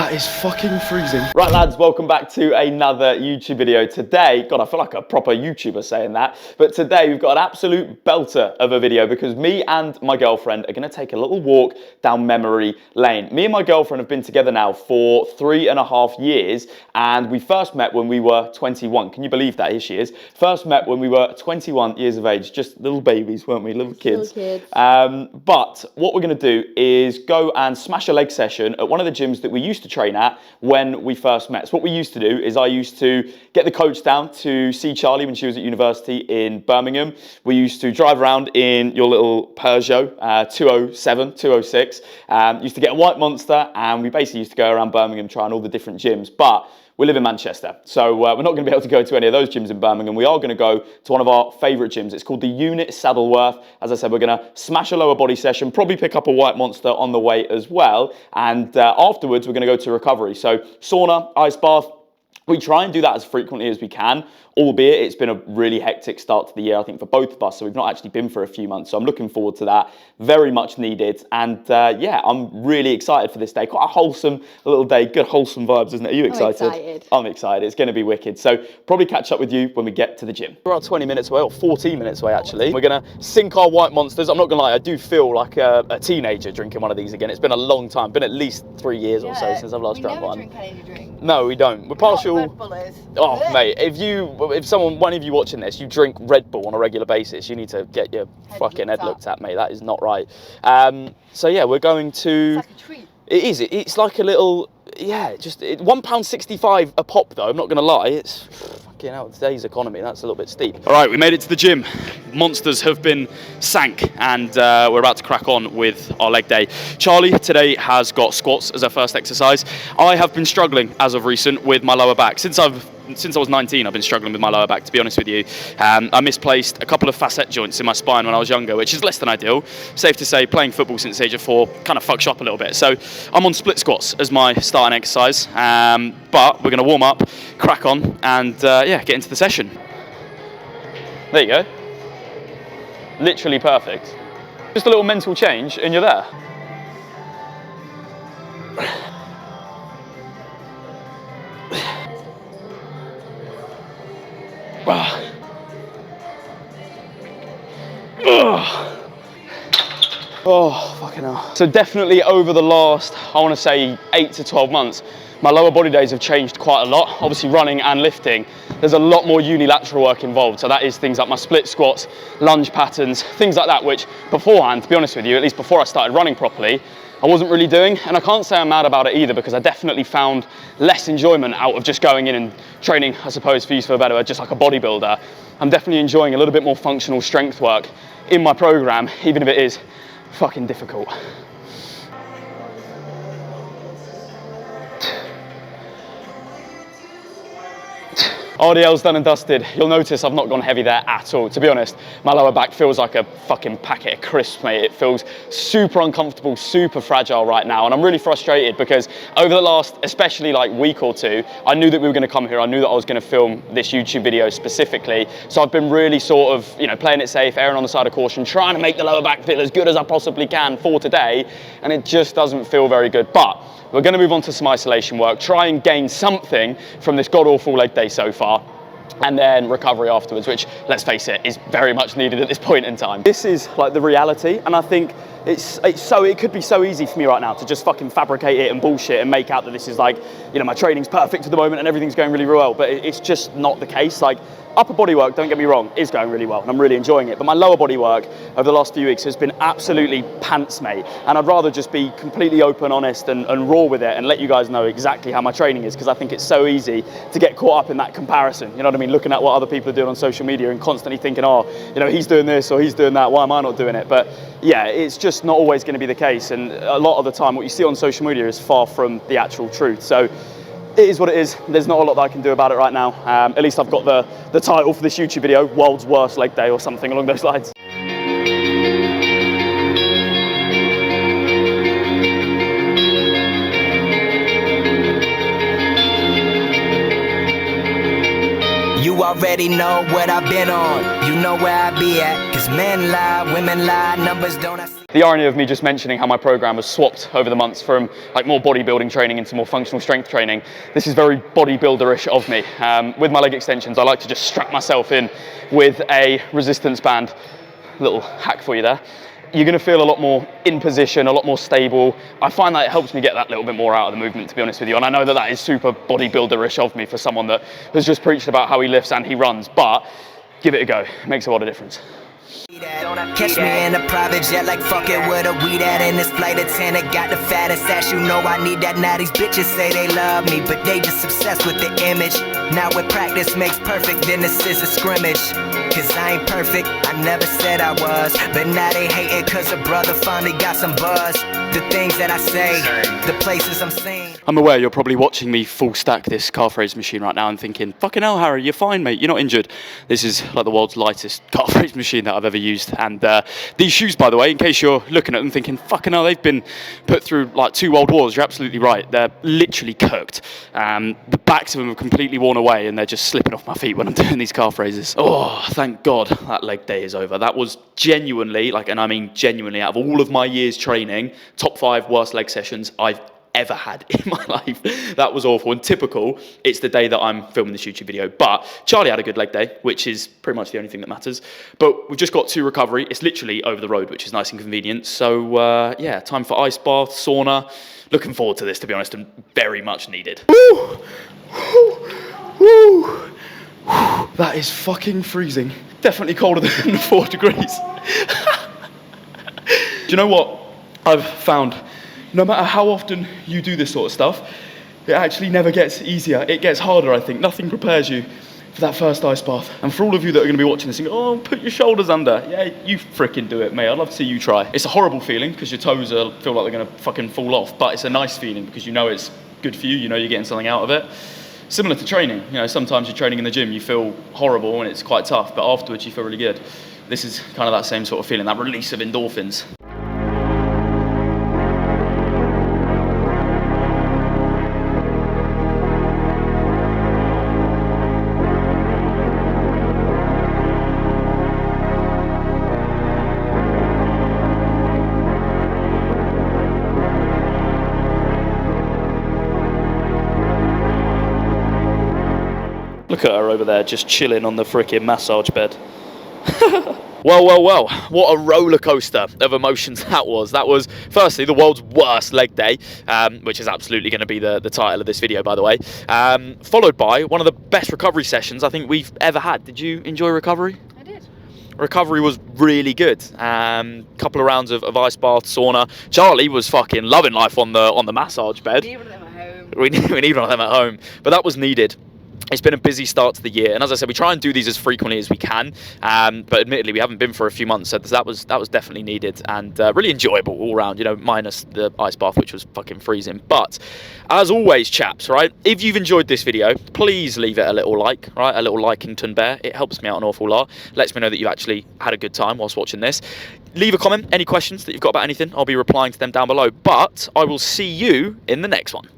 That is fucking freezing. Right lads, welcome back to another YouTube video. Today, God, I feel like a proper YouTuber saying that, but today we've got an absolute belter of a video because me and my girlfriend are gonna take a little walk down memory lane. Me and my girlfriend have been together now for 3.5 years, and we first met when we were 21. Can you believe that? Here she is. First met when we were 21 years of age, just little babies, weren't we? Little kids. Little kids. But what we're gonna do is go and smash a leg session at one of the gyms that we used to train at when we first met. So what we used to do is I used to get the coach down to see Charlie when she was at university in Birmingham. We used to drive around in your little Peugeot 207, 206. Used to get a white Monster, and we basically used to go around Birmingham trying all the different gyms. But we live in Manchester, so we're not going to be able to go to any of those gyms in Birmingham. We are going to go to one of our favourite gyms. It's called the Unit Saddleworth. As I said, we're going to smash a lower body session, probably pick up a white Monster on the way as well. And afterwards, we're going to go to recovery. So sauna, ice bath. We try and do that as frequently as we can, albeit it's been a really hectic start to the year, I think, for both of us. So we've not actually been for a few months. So I'm looking forward to that. Very much needed. And yeah, I'm really excited for this day. Quite a wholesome little day. Good wholesome vibes, isn't it? Are you excited? I'm excited. I'm excited. It's going to be wicked. So probably catch up with you when we get to the gym. We're about 20 minutes away, or 14 minutes away, actually. We're going to sink our white Monsters. I'm not going to lie, I do feel like a teenager drinking one of these again. It's been a long time. Been at least 3 years or so since I've last drank one. We never drink energy drink. No, we don't. We're partial. Red Bull is. Oh, mate, if one of you watching this, you drink Red Bull on a regular basis, you need to get your fucking head looked at, mate. That is not right. So yeah, we're going to. It's like a treat. It is. It's like a little. Yeah, just £1.65 a pop though. I'm not gonna lie. It's fucking hell. Today's economy. That's a little bit steep. All right, we made it to the gym. Monsters have been sank, and we're about to crack on with our leg day. Charlie today has got squats as her first exercise. I have been struggling as of recent with my lower back since I was 19. I've been struggling with my lower back, to be honest with you. I misplaced a couple of facet joints in my spine when I was younger, which is less than ideal. Safe to say, playing football since the age of 4 kind of fucks you up a little bit. So I'm on split squats as my starting exercise. But we're going to warm up, crack on, and yeah, get into the session. There you go. Literally perfect. Just a little mental change, and you're there. Oh, fucking hell. So definitely over the last, I want to say 8 to 12 months, my lower body days have changed quite a lot. Obviously running and lifting, there's a lot more unilateral work involved. So that is things like my split squats, lunge patterns, things like that, which beforehand, to be honest with you, at least before I started running properly, I wasn't really doing. And I can't say I'm mad about it either, because I definitely found less enjoyment out of just going in and training, I suppose, for use for a better word, just like a bodybuilder. I'm definitely enjoying a little bit more functional strength work in my program, even if it is fucking difficult. RDL's done and dusted. You'll notice I've not gone heavy there at all. To be honest, my lower back feels like a fucking packet of crisps, mate. It feels super uncomfortable, super fragile right now. And I'm really frustrated because over the last, especially like week or two, I knew that we were going to come here. I knew that I was going to film this YouTube video specifically. So I've been really sort of, you know, playing it safe, erring on the side of caution, trying to make the lower back feel as good as I possibly can for today. And it just doesn't feel very good. But we're going to move on to some isolation work, try and gain something from this god-awful leg day so far, and then recovery afterwards, which, let's face it, is very much needed at this point in time. This is like the reality, and I think it could be so easy for me right now to just fucking fabricate it and bullshit and make out that this is like, you know, my training's perfect at the moment and everyth's going really well, but it's just not the case. Like, upper body work, don't get me wrong, is going really well and I'm really enjoying it, but my lower body work over the last few weeks has been absolutely pants, mate, and I'd rather just be completely open, honest and raw with it and let you guys know exactly how my training is, because I think it's so easy to get caught up in that comparison, you know what I mean, looking at what other people are doing on social media and constantly thinking, oh, you know, he's doing this or he's doing that, why am I not doing it? But yeah, it's just not always going to be the case, and a lot of the time what you see on social media is far from the actual truth. So it is what it is. There's not a lot that I can do about it right now. At least I've got the title for this YouTube video, World's Worst Leg Day or something along those lines. You already know what I've been on. You know where I be at. 'Cause men lie, women lie, numbers don't I see. The irony of me just mentioning how my program has swapped over the months from like more bodybuilding training into more functional strength training, this is very bodybuilder-ish of me. With my leg extensions, I like to just strap myself in with a resistance band. Little hack for you there. You're going to feel a lot more in position, a lot more stable. I find that it helps me get that little bit more out of the movement, to be honest with you. And I know that that is super bodybuilder-ish of me for someone that has just preached about how he lifts and he runs, but give it a go. It makes a lot of difference. Catch me in a private jet like fuck it with a weed at in this flight attendant. Got the fattest ass, you know I need that. Now these bitches say they love me, but they just obsessed with the image. Now with practice makes perfect, then this is a scrimmage. Cause I ain't perfect, I never said I was. But now they hating cause a brother finally got some buzz. The things that I say, the places I'm seeing. I'm aware you're probably watching me full stack this calf raise machine right now and thinking, fucking hell, Harry, you're fine, mate, you're not injured. This is like the world's lightest calf raise machine that I've ever used. And these shoes, by the way, in case you're looking at them thinking, fucking hell, they've been put through like 2 world wars, you're absolutely right. They're literally cooked. The backs of them are completely worn away and they're just slipping off my feet when I'm doing these calf raises. Oh, thank God that leg day is over. That was genuinely, like, and I mean genuinely, out of all of my years training, top 5 worst leg sessions I've ever had in my life. That was awful and typical. It's the day that I'm filming this YouTube video, but Charlie had a good leg day, which is pretty much the only thing that matters. But we've just got to recovery. It's literally over the road, which is nice and convenient. So yeah, time for ice bath, sauna. Looking forward to this, to be honest, and very much needed. Woo! Woo! Woo! That is fucking freezing. Definitely colder than 4 degrees. Do you know what I've found? No matter how often you do this sort of stuff, it actually never gets easier. It gets harder, I think. Nothing prepares you for that first ice bath. And for all of you that are going to be watching this and go, oh, put your shoulders under. Yeah, you fricking do it, mate. I'd love to see you try. It's a horrible feeling because your toes feel like they're going to fucking fall off. But it's a nice feeling because you know it's good for you. You know you're getting something out of it. Similar to training. You know, sometimes you're training in the gym, you feel horrible and it's quite tough. But afterwards, you feel really good. This is kind of that same sort of feeling, that release of endorphins. Look at her over there, just chilling on the frickin' massage bed. Well, well, well, what a roller coaster of emotions that was. That was, firstly, the world's worst leg day, which is absolutely going to be the title of this video, by the way, followed by one of the best recovery sessions I think we've ever had. Did you enjoy recovery? I did. Recovery was really good. Couple of rounds of ice bath, sauna. Charlie was fucking loving life on the massage bed. We need one of them at home. We need one of them at home, but that was needed. It's been a busy start to the year, and as I said, we try and do these as frequently as we can, but admittedly we haven't been for a few months, so that was definitely needed and really enjoyable all round, you know, minus the ice bath, which was fucking freezing. But as always, chaps, right, if you've enjoyed this video, please leave it a little like, right, a little Likington bear. It helps me out an awful lot, lets me know that you've actually had a good time whilst watching this. Leave a comment, any questions that you've got about anything, I'll be replying to them down below, but I will see you in the next one.